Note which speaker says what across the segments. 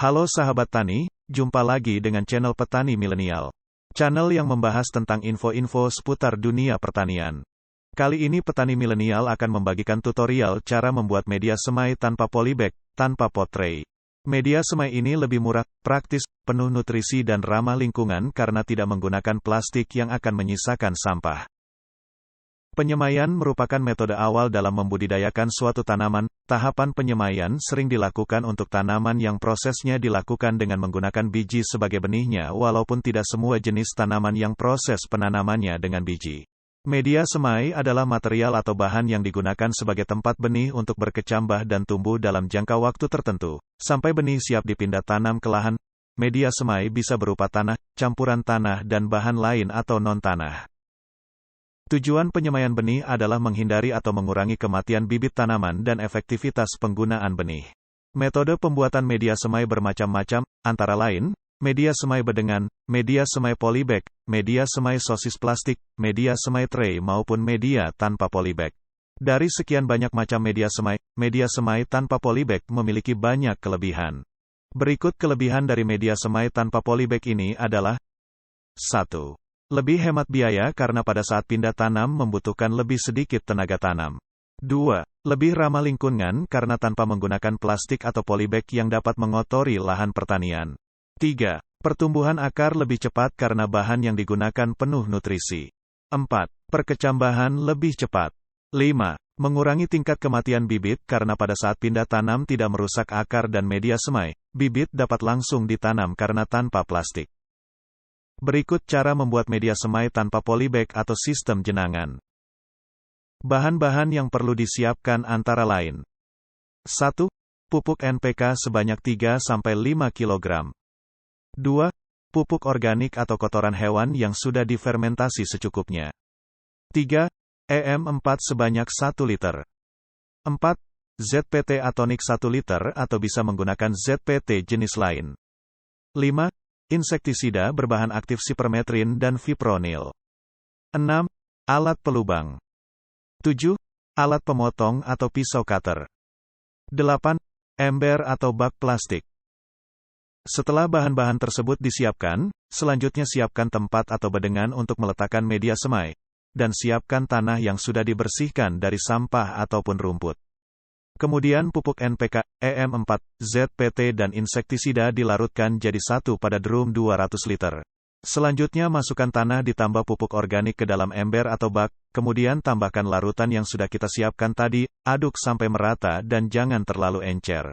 Speaker 1: Halo sahabat tani, jumpa lagi dengan channel Petani Milenial. Channel yang membahas tentang info-info seputar dunia pertanian. Kali ini Petani Milenial akan membagikan tutorial cara membuat media semai tanpa polybag, tanpa pot tray. Media semai ini lebih murah, praktis, penuh nutrisi dan ramah lingkungan karena tidak menggunakan plastik yang akan menyisakan sampah. Penyemaian merupakan metode awal dalam membudidayakan suatu tanaman. Tahapan penyemaian sering dilakukan untuk tanaman yang prosesnya dilakukan dengan menggunakan biji sebagai benihnya, walaupun tidak semua jenis tanaman yang proses penanamannya dengan biji. Media semai adalah material atau bahan yang digunakan sebagai tempat benih untuk berkecambah dan tumbuh dalam jangka waktu tertentu, sampai benih siap dipindah tanam ke lahan. Media semai bisa berupa tanah, campuran tanah dan bahan lain atau non-tanah. Tujuan penyemaian benih adalah menghindari atau mengurangi kematian bibit tanaman dan efektivitas penggunaan benih. Metode pembuatan media semai bermacam-macam, antara lain, media semai bedengan, media semai polybag, media semai sosis plastik, media semai tray maupun media tanpa polybag. Dari sekian banyak macam media semai tanpa polybag memiliki banyak kelebihan. Berikut kelebihan dari media semai tanpa polybag ini adalah 1. Lebih hemat biaya karena pada saat pindah tanam membutuhkan lebih sedikit tenaga tanam. 2. Lebih ramah lingkungan karena tanpa menggunakan plastik atau polybag yang dapat mengotori lahan pertanian. 3. Pertumbuhan akar lebih cepat karena bahan yang digunakan penuh nutrisi. 4. Perkecambahan lebih cepat. 5. Mengurangi tingkat kematian bibit karena pada saat pindah tanam tidak merusak akar dan media semai, bibit dapat langsung ditanam karena tanpa plastik. Berikut cara membuat media semai tanpa polybag atau sistem jenangan. Bahan-bahan yang perlu disiapkan antara lain. 1. Pupuk NPK sebanyak 3-5 kg. 2. Pupuk organik atau kotoran hewan yang sudah difermentasi secukupnya. 3. EM4 sebanyak 1 liter. 4. ZPT atonik 1 liter atau bisa menggunakan ZPT jenis lain. 5. Insektisida berbahan aktif sipermetrin dan fipronil. 6. Alat pelubang. 7. Alat pemotong atau pisau cutter. 8. Ember atau bak plastik. Setelah bahan-bahan tersebut disiapkan, selanjutnya siapkan tempat atau bedengan untuk meletakkan media semai, dan siapkan tanah yang sudah dibersihkan dari sampah ataupun rumput. Kemudian pupuk NPK, EM4, ZPT dan insektisida dilarutkan jadi satu pada drum 200 liter. Selanjutnya masukkan tanah ditambah pupuk organik ke dalam ember atau bak, kemudian tambahkan larutan yang sudah kita siapkan tadi, aduk sampai merata dan jangan terlalu encer.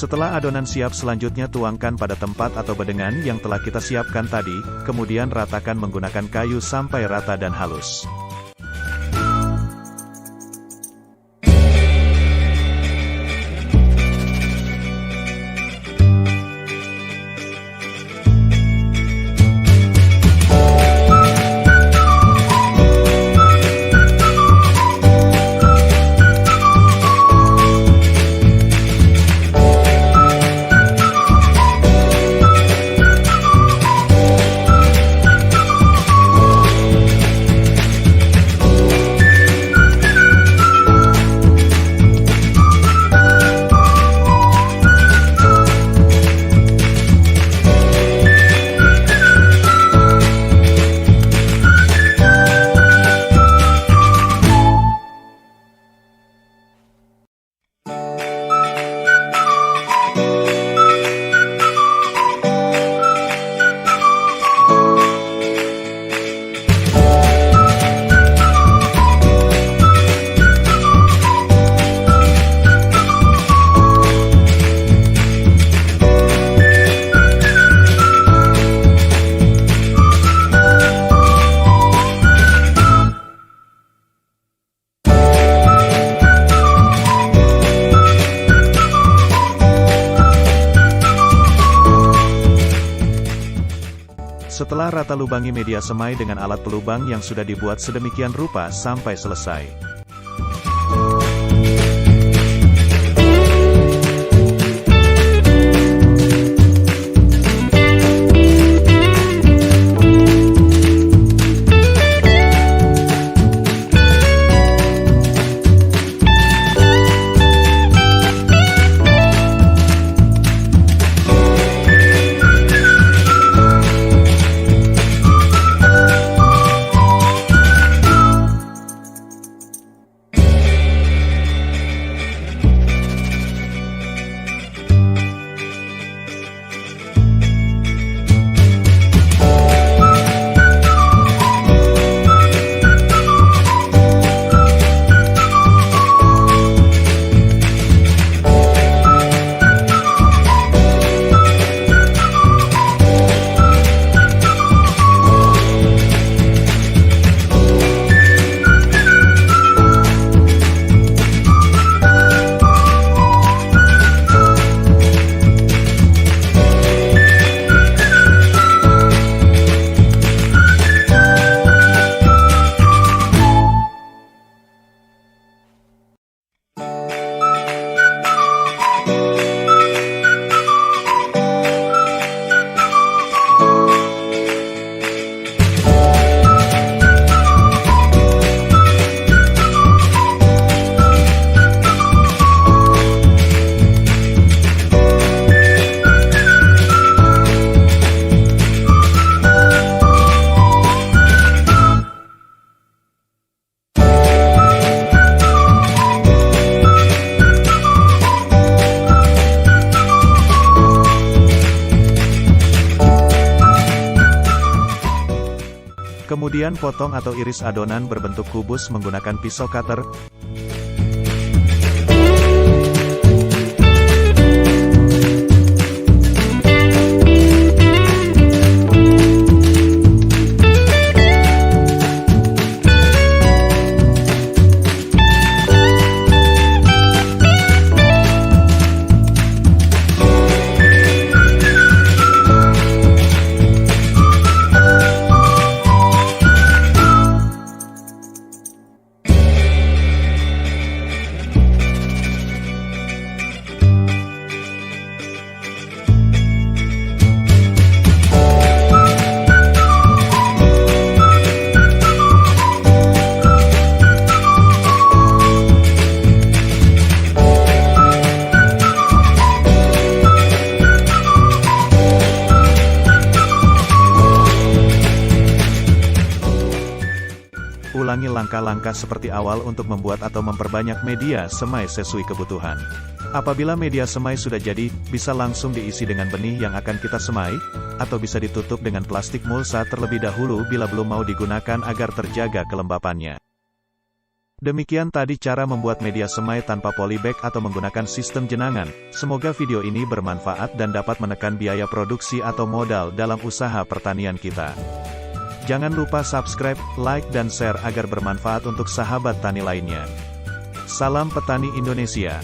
Speaker 1: Setelah adonan siap, selanjutnya tuangkan pada tempat atau bedengan yang telah kita siapkan tadi, kemudian ratakan menggunakan kayu sampai rata dan halus. Setelah rata, lubangi media semai dengan alat pelubang yang sudah dibuat sedemikian rupa sampai selesai. Kemudian potong atau iris adonan berbentuk kubus menggunakan pisau cutter. Ulangi langkah-langkah seperti awal untuk membuat atau memperbanyak media semai sesuai kebutuhan. Apabila media semai sudah jadi, bisa langsung diisi dengan benih yang akan kita semai, atau bisa ditutup dengan plastik mulsa terlebih dahulu bila belum mau digunakan agar terjaga kelembapannya. Demikian tadi cara membuat media semai tanpa polybag atau menggunakan sistem jenangan. Semoga video ini bermanfaat dan dapat menekan biaya produksi atau modal dalam usaha pertanian kita. Jangan lupa subscribe, like dan share agar bermanfaat untuk sahabat tani lainnya. Salam petani Indonesia.